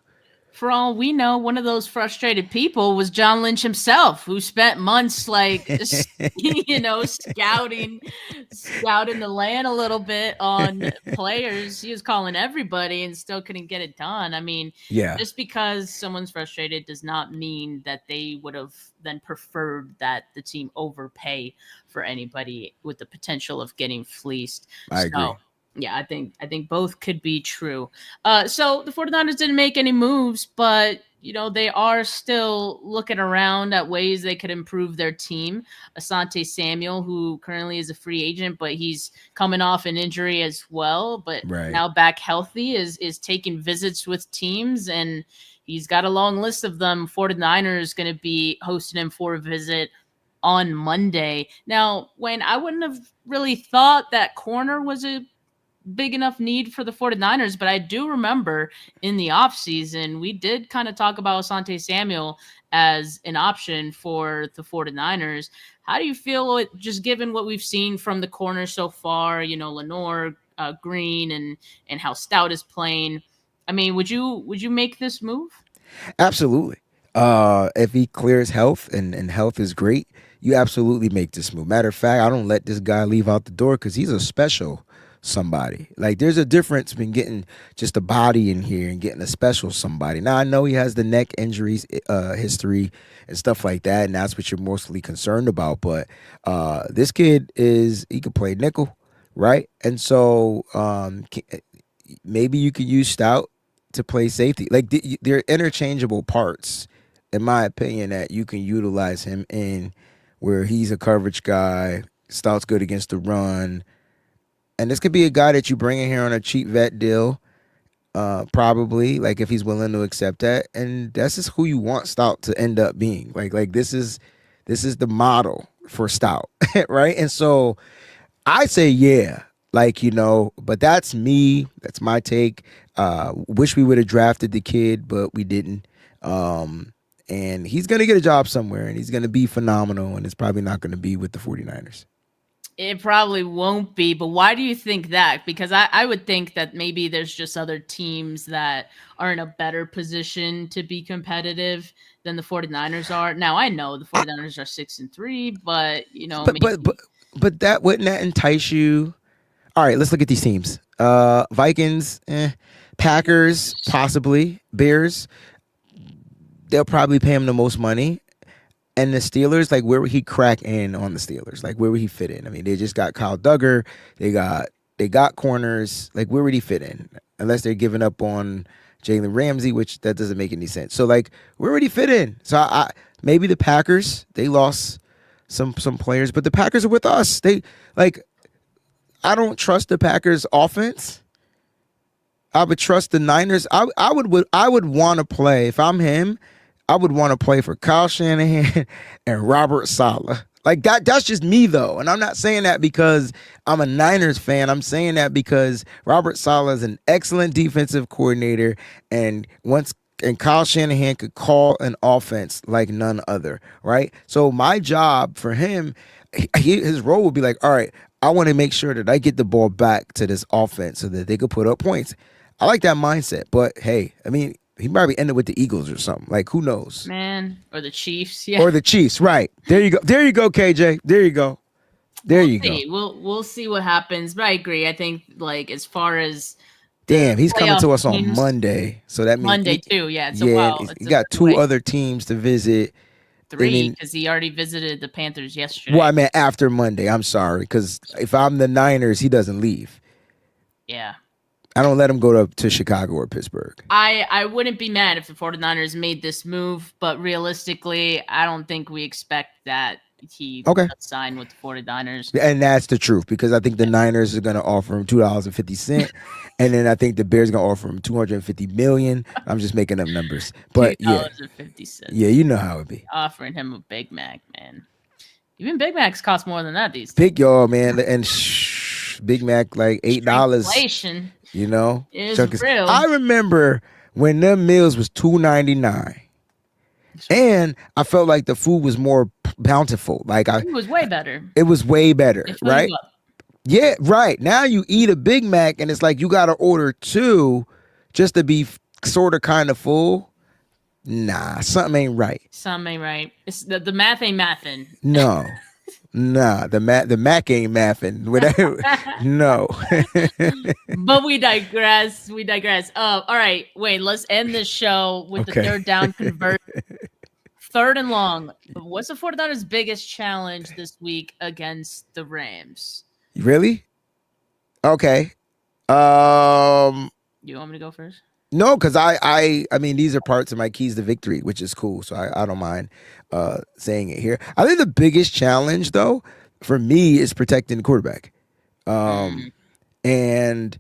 For all we know, one of those frustrated people was John Lynch himself, who spent months scouting the land a little bit on players. He was calling everybody and still couldn't get it done. I mean, just because someone's frustrated does not mean that they would have then preferred that the team overpay for anybody with the potential of getting fleeced. I agree. Yeah, I think both could be true. So the 49ers didn't make any moves, but they are still looking around at ways they could improve their team. Asante Samuel, who currently is a free agent, but he's coming off an injury as well, but now back healthy, is taking visits with teams, and he's got a long list of them. 49ers going to be hosting him for a visit on Monday. Now, Wayne, I wouldn't have really thought that corner was a big enough need for the 49ers, but I do remember in the offseason, we did kind of talk about Asante Samuel as an option for the 49ers. How do you feel just given what we've seen from the corner so far, Lenore, Green, and how Stout is playing? I mean, would you make this move? Absolutely. If he clears health and health is great, you absolutely make this move. Matter of fact, I don't let this guy leave out the door because he's a special somebody. Like, there's a difference between getting just a body in here and getting a special somebody. Now, I know he has the neck injuries history and stuff like that, and that's what you're mostly concerned about. But this kid he could play nickel, right? And so maybe you could use Stout to play safety. Like, they're interchangeable parts, in my opinion, that you can utilize him in, where he's a coverage guy. Stout's good against the run. And this could be a guy that you bring in here on a cheap vet deal, probably, like, if he's willing to accept that. And that's just who you want Stout to end up being. Like this is the model for Stout, right? And so I say, yeah, but that's me. That's my take. Wish we would have drafted the kid, but we didn't. And he's going to get a job somewhere, and he's going to be phenomenal, and it's probably not going to be with the 49ers. It probably won't be, but why do you think that? Because I would think that maybe there's just other teams that are in a better position to be competitive than the 49ers are. Now, I know the 49ers are 6-3, but, But that wouldn't that entice you? All right, let's look at these teams. Vikings, Packers, possibly. Bears, they'll probably pay him the most money. And the Steelers, like, where would he crack in on the Steelers? Like, where would he fit in? I mean, they just got Kyle Duggar. They got corners. Like, where would he fit in? Unless they're giving up on Jalen Ramsey, which that doesn't make any sense. So, like, where would he fit in? So, I maybe the Packers. They lost some players, but the Packers are with us. I don't trust the Packers offense. I would trust the Niners. I would want to play, if I'm him, I would want to play for Kyle Shanahan and Robert Saleh. Like, that's just me, though. And I'm not saying that because I'm a Niners fan. I'm saying that because Robert Saleh is an excellent defensive coordinator, and Kyle Shanahan could call an offense like none other, right? So my job for him, his role would be like, all right, I want to make sure that I get the ball back to this offense so that they could put up points. I like that mindset. But, hey, I mean, he probably ended with the Eagles or something. Like, who knows? Man, or the Chiefs. Yeah. Or the Chiefs, right. There you go. There you go, KJ. There you go. There We'll you go. see. We'll see what happens. But I agree. I think like as far as the Damn, he's coming playoff to us on teams, Monday. So that means Monday too. Yeah, it's a yeah, while. he It's a got bit two away. other teams to visit. I 3 mean, because he already visited the Panthers yesterday. well, I meant after Monday. I'm sorry, because if I'm the Niners, he doesn't leave. Yeah. I don't let him go to Chicago or Pittsburgh. I wouldn't be mad if the 49ers made this move, but realistically, I don't think we expect that he Okay. will sign with the 49ers. And that's the truth, because I think the Niners are going to offer him $2.50, and then I think the Bears are going to offer him $250 million. I'm just making up numbers, but yeah, $2.50. yeah, you know how it be. Offering him a Big Mac, man. Even Big Macs cost more than that these days. Big y'all, man, and Big Mac like $8. Inflation You know, is Chunk real. I remember when them meals was $2.99, and I felt like the food was more bountiful. Like It was way better. it was way better, They fill you right? up. Yeah, right. Now you eat a Big Mac, and it's like you got to order two just to be sort of kind of full. Nah, something ain't right. Something ain't right. It's the math ain't mathin'. No. Nah, the Mac ain't mathing. Whatever. No. But we digress. We digress. All right, wait. Let's end this show with the Okay. third down convert. Third and long. What's the 49ers' biggest challenge this week against the Rams? Really? Okay. You want me to go first? No, because I mean, these are parts of my keys to victory, which is cool. So I don't mind saying it here. I think the biggest challenge, though, for me is protecting the quarterback. And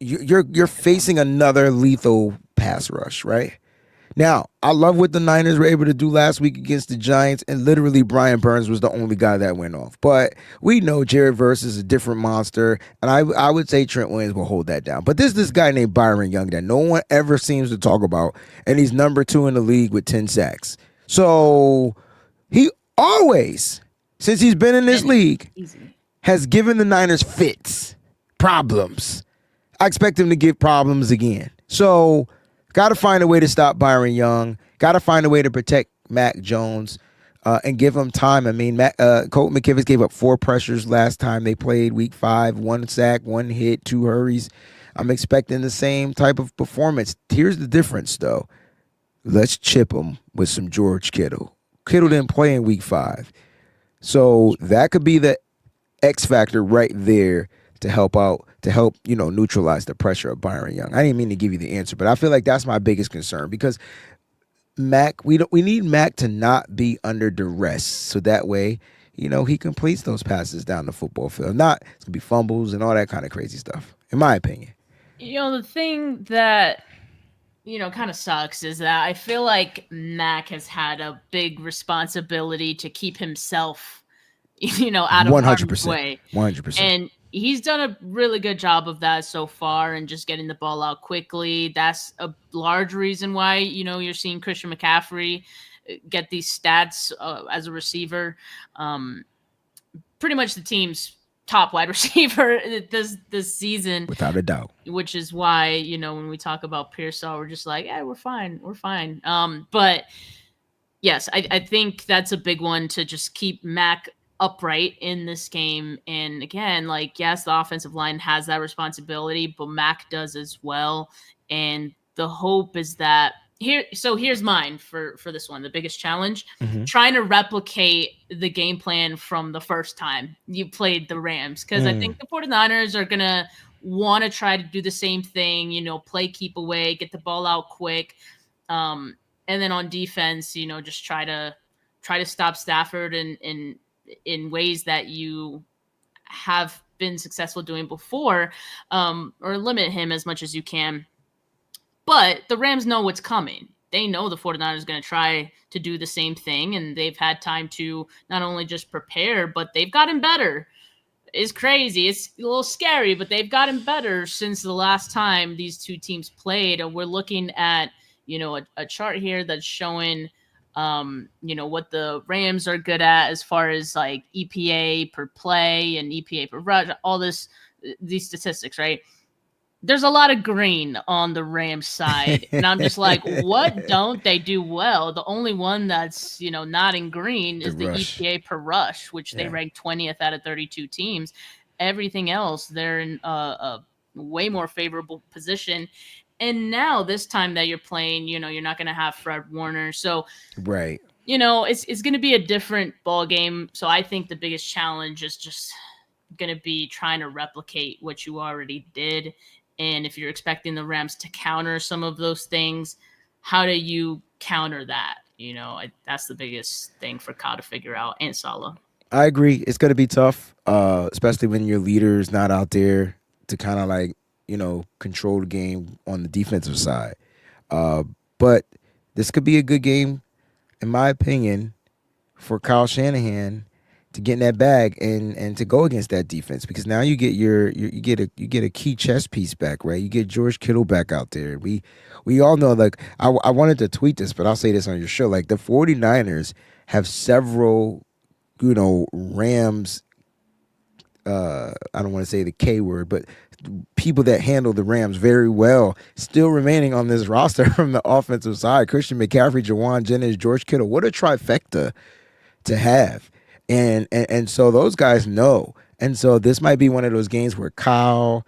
you're facing another lethal pass rush, right? Now, I love what the Niners were able to do last week against the Giants, and literally Brian Burns was the only guy that went off. But we know Jared Verse is a different monster, and I would say Trent Williams will hold that down. But there's this guy named Byron Young that no one ever seems to talk about, and he's number 2 in the league with 10 sacks. So he always, since he's been in this league, has given the Niners fits, problems. I expect him to give problems again. So got to find a way to stop Byron Young. Got to find a way to protect Mac Jones and give him time. I mean, Colt McKivitz gave up 4 pressures last time they played week 5, 1 sack, 1 hit, 2 hurries. I'm expecting the same type of performance. Here's the difference, though. Let's chip him with some George Kittle. Kittle didn't play in week 5. So that could be the X factor right there to help out, neutralize the pressure of Byron Young. I didn't mean to give you the answer, but I feel like that's my biggest concern, because Mac, we need Mac to not be under duress, so that way, he completes those passes down the football field. Not, it's gonna be fumbles and all that kind of crazy stuff, in my opinion. The thing that kind of sucks is that I feel like Mac has had a big responsibility to keep himself, out of 100%. Way. 100%. And he's done a really good job of that so far, and just getting the ball out quickly. That's a large reason why, you're seeing Christian McCaffrey get these stats as a receiver. Pretty much the team's top wide receiver this season. Without a doubt. Which is why, when we talk about Pearsall, we're just like, yeah, we're fine. We're fine. But yes, I think that's a big one, to just keep Mac upright in this game. And again, yes, the offensive line has that responsibility, but Mac does as well. And the hope is that here's mine for this one. The biggest challenge, trying to replicate the game plan from the first time you played the Rams. Because I think the 49ers are going to want to try to do the same thing, play keep away, get the ball out quick. And then on defense, just try to stop Stafford in ways that you have been successful doing before, or limit him as much as you can. But the Rams know what's coming. They know the 49ers are going to try to do the same thing, and they've had time to not only just prepare, but they've gotten better. It's crazy. It's a little scary, but they've gotten better since the last time these two teams played. And we're looking at, a chart here that's showing what the Rams are good at as far as EPA per play and EPA per rush, all these statistics, right? there's a lot of green on the Rams side. And I'm just like, what don't they do well? The only one that's, not in green is the rush. EPA per rush, which they Yeah. rank 20th out of 32 teams. Everything else, they're in a way more favorable position. And now this time that you're playing, you're not going to have Fred Warner. So, Right. it's going to be a different ball game. So I think the biggest challenge is just going to be trying to replicate what you already did. And if you're expecting the Rams to counter some of those things, how do you counter that? That's the biggest thing for Kyle to figure out, and Salah. I agree. It's going to be tough, especially when your leader is not out there to kind of like, control the game on the defensive side. But this could be a good game, in my opinion, for Kyle Shanahan to get in that bag and to go against that defense, because now you get you get a key chess piece back, right? You get George Kittle back out there. We all know, like, I wanted to tweet this, but I'll say this on your show. Like, the 49ers have several, Rams, I don't want to say the K word, but people that handle the Rams very well still remaining on this roster from the offensive side. Christian McCaffrey, Jawan Jennings, George Kittle. What a trifecta to have. And so those guys know. And so this might be one of those games where Kyle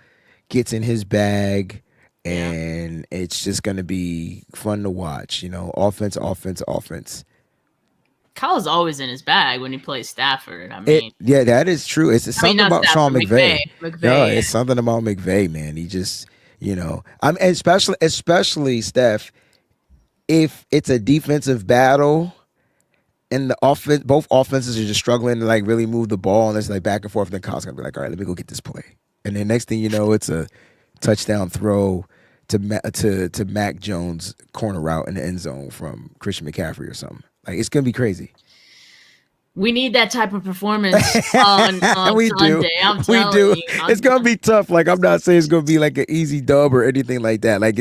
gets in his bag and it's just going to be fun to watch, offense, offense, offense. Kyle's always in his bag when he plays Stafford. I mean, that is true. It's something about Sean McVay. No, it's Yeah. something about McVay, man. He just, I'm especially Steph, if it's a defensive battle and the offense, both offenses are just struggling to like really move the ball, and it's like back and forth. And then Kyle's gonna be like, all right, let me go get this play, and then next thing you know, it's a touchdown throw to Mac Jones corner route in the end zone from Christian McCaffrey or something. Like, it's gonna be crazy. We need that type of performance on we Sunday. do. We do. It's gonna be tough. Like, I'm not saying it's gonna be like an easy dub or anything like that. Like,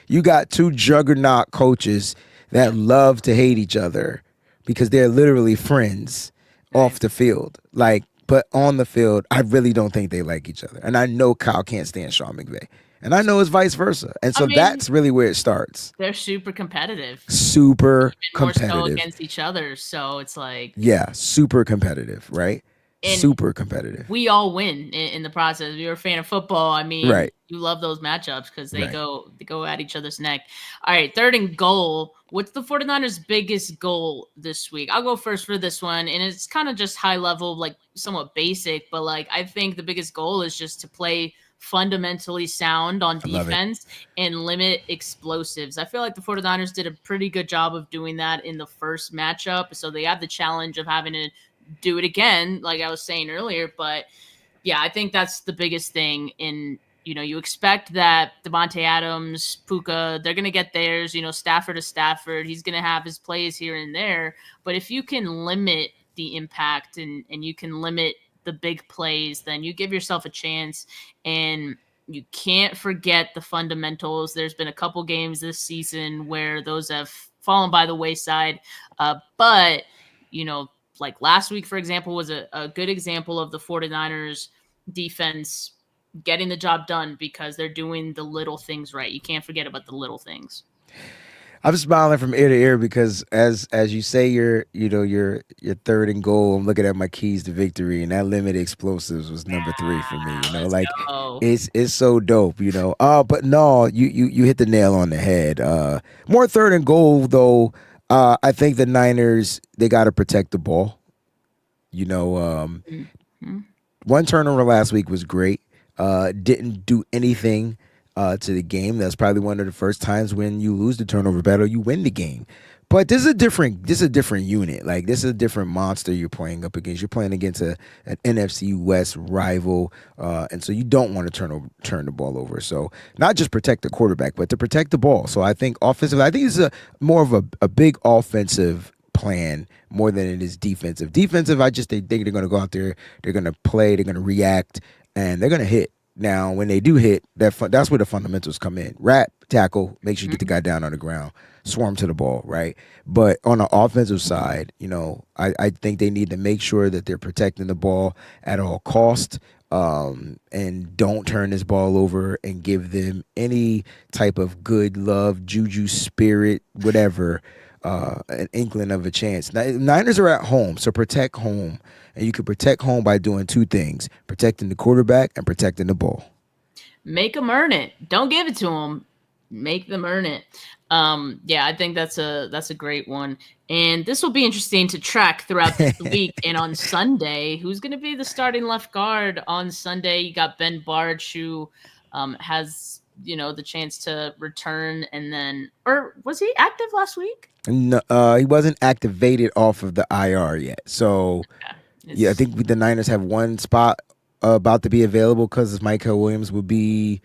you got two juggernaut coaches that love to hate each other because they're literally friends off the field. Like, but on the field, I really don't think they like each other. And I know Kyle can't stand Sean McVay. And I know it's vice versa. And so that's really where it starts. They're super competitive. Super More competitive. so against each other. So it's like... Yeah, super competitive, right? And super competitive. We all win in the process. If you're a fan of football, I mean, you love those matchups because they go at each other's neck. All right, 3rd and goal. What's the 49ers' biggest goal this week? I'll go first for this one, and it's kind of just high level, like somewhat basic, but like I think the biggest goal is just to play fundamentally sound on defense and limit explosives. I feel like the 49ers did a pretty good job of doing that in the first matchup, so they have the challenge of having to do it again, like I was saying earlier. But yeah, I think that's the biggest thing. In you expect that Devontae Adams, Puka, they're gonna get theirs. Stafford to Stafford, he's gonna have his plays here and there. But if you can limit the impact and you can limit the big plays, then you give yourself a chance. And you can't forget the fundamentals. There's been a couple games this season where those have fallen by the wayside, but like last week, for example, was a good example of the 49ers defense getting the job done because they're doing the little things right. You can't forget about the little things. I'm smiling from ear to ear because as you say your 3rd and goal, I'm looking at my keys to victory, and that limited explosives was number 3 for me. Like go. It's so dope, But no, you hit the nail on the head. More 3rd and goal though. I think the Niners, they got to protect the ball. One turnover last week was great. Didn't do anything to the game. That's probably one of the first times when you lose the turnover battle, you win the game. But this is a different unit. Like, this is a different monster you're playing up against. You're playing against an NFC West rival, and so you don't want to turn the ball over. So not just protect the quarterback, but to protect the ball. So I think offensively, I think it's more of a big offensive plan more than it is defensive. Defensive, I just think they're going to go out there, they're going to play, they're going to react, and they're going to hit. Now, when they do hit, that's where the fundamentals come in. Wrap, tackle, make sure you get the guy down on the ground, swarm to the ball, right? But on the offensive side, I think they need to make sure that they're protecting the ball at all costs. and don't turn this ball over and give them any type of good love, juju, spirit, whatever, an inkling of a chance. Niners are at home, so protect home. And you can protect home by doing two things: protecting the quarterback and protecting the ball. Make them earn it. Don't give it to them. Make them earn it. Yeah, I think that's a great one. And this will be interesting to track throughout the week. And on Sunday, who's going to be the starting left guard on Sunday? You got Ben Barch, who has, the chance to return. And then, or was he active last week? No, he wasn't activated off of the IR yet. So, yeah, I think the Niners have one spot about to be available because Michael Williams will be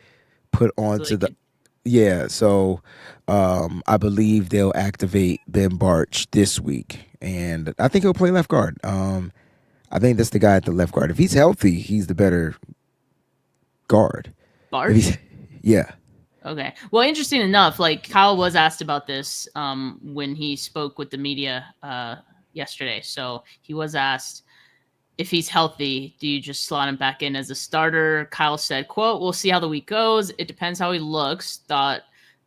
put onto the. Yeah, so I believe they'll activate Ben Barch this week, and I think he'll play left guard. I think that's the guy at the left guard. If he's healthy, he's the better guard. Barch? Yeah. Okay. Well, interesting enough, like Kyle was asked about this when he spoke with the media yesterday. So he was asked, if he's healthy, do you just slot him back in as a starter? Kyle said, quote, "We'll see how the week goes. It depends how he looks. Thought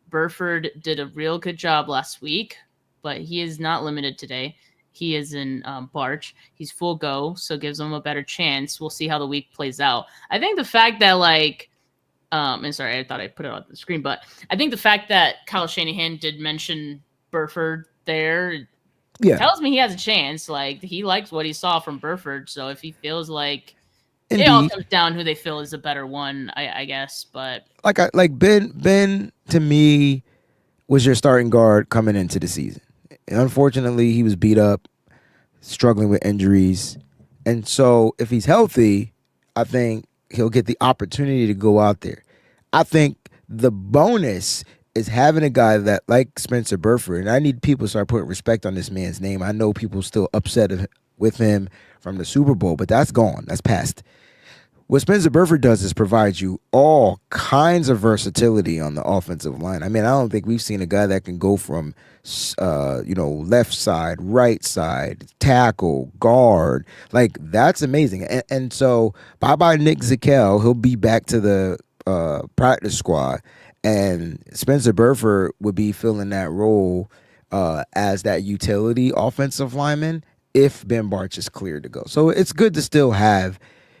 Burford did a real good job last week, but he is not limited today. He is in Barch. He's full go, so gives him a better chance. We'll see how the week plays out." I think the fact that and sorry, I thought I put it on the screen, but I think the fact that Kyle Shanahan did mention Burford there, tells me he has a chance. Like, he likes what he saw from Burford. So if he feels like it all comes down who they feel is a better one, I guess. But like Ben to me was your starting guard coming into the season. And unfortunately, he was beat up, struggling with injuries. And so if he's healthy, I think he'll get the opportunity to go out there. I think the bonus is having a guy that, like Spencer Burford, and I need people to start putting respect on this man's name. I know people still upset with him from the Super Bowl, but that's gone. That's past. What Spencer Burford does is provide you all kinds of versatility on the offensive line. I mean, I don't think we've seen a guy that can go from, left side, right side, tackle, guard. Like, that's amazing. And so, bye-bye Nick Zakel. He'll be back to the practice squad. And Spencer Burford would be filling that role as that utility offensive lineman if Ben Barch is cleared to go. So it's good to still have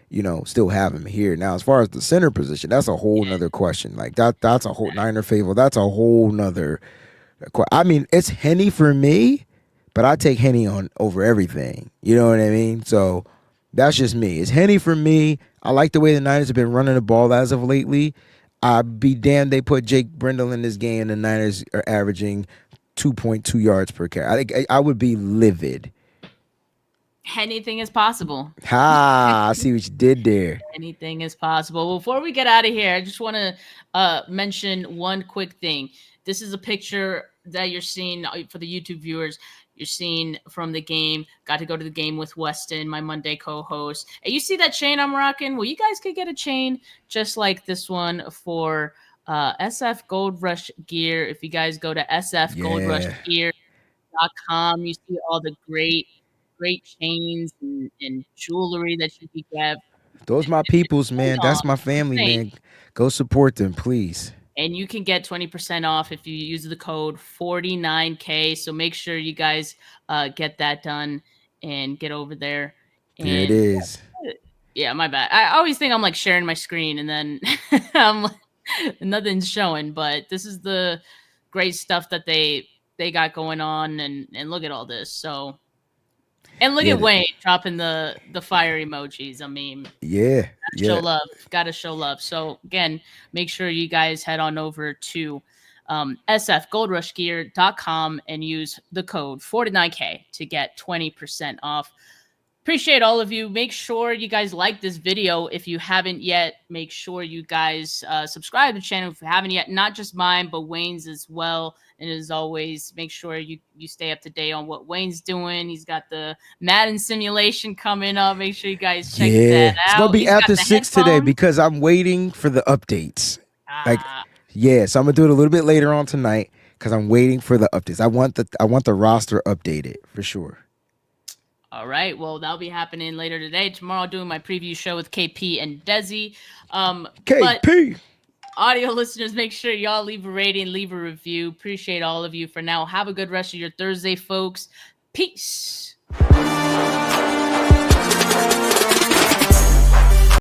him here. Now, as far as the center position, that's a whole nother question. Like that's a whole Niner fable. That's a whole nother. I mean, it's Henny for me, but I take Henny on over everything. You know what I mean? So that's just me. It's Henny for me. I like the way the Niners have been running the ball as of lately. I'd be damned they put Jake Brendel in this game. The Niners are averaging 2.2 yards per carry. I would be livid. Anything is possible. I see what you did there. Anything is possible. Before we get out of here, I just want to mention one quick thing. This is a picture that you're seeing for the YouTube viewers. You're seeing from the game. Got to go to the game with Weston, my Monday co-host. And you see that chain I'm rocking? Well, you guys could get a chain just like this one for SF Gold Rush Gear. If you guys go to sfgoldrushgear.com, you see all the great chains and jewelry that you can get. Those my peoples, man. That's my family, man. Go support them, please. And you can get 20% off if you use the code 49K. So make sure you guys get that done and get over there. And there it is. Yeah, my bad. I always think I'm like sharing my screen and then nothing's showing. But this is the great stuff that they got going on. And look at all this. So, and look at Wayne dropping the fire emojis. I mean, show love. Gotta show love. So again, make sure you guys head on over to sfgoldrushgear.com and use the code 49K to get 20% off. Appreciate all of you. Make sure you guys like this video. If you haven't yet, make sure you guys subscribe to the channel if you haven't yet. Not just mine, but Wayne's as well. And as always, make sure you stay up to date on what Wayne's doing. He's got the Madden simulation coming up. Make sure you guys check that out. It's going to be after 6 today because I'm waiting for the updates. So I'm going to do it a little bit later on tonight because I'm waiting for the updates. I want the roster updated for sure. All right. Well, that'll be happening later today. Tomorrow, doing my preview show with KP and Desi. But KP. audio listeners, make sure y'all leave a rating, leave a review. Appreciate all of you. For now, have a good rest of your Thursday, folks. Peace.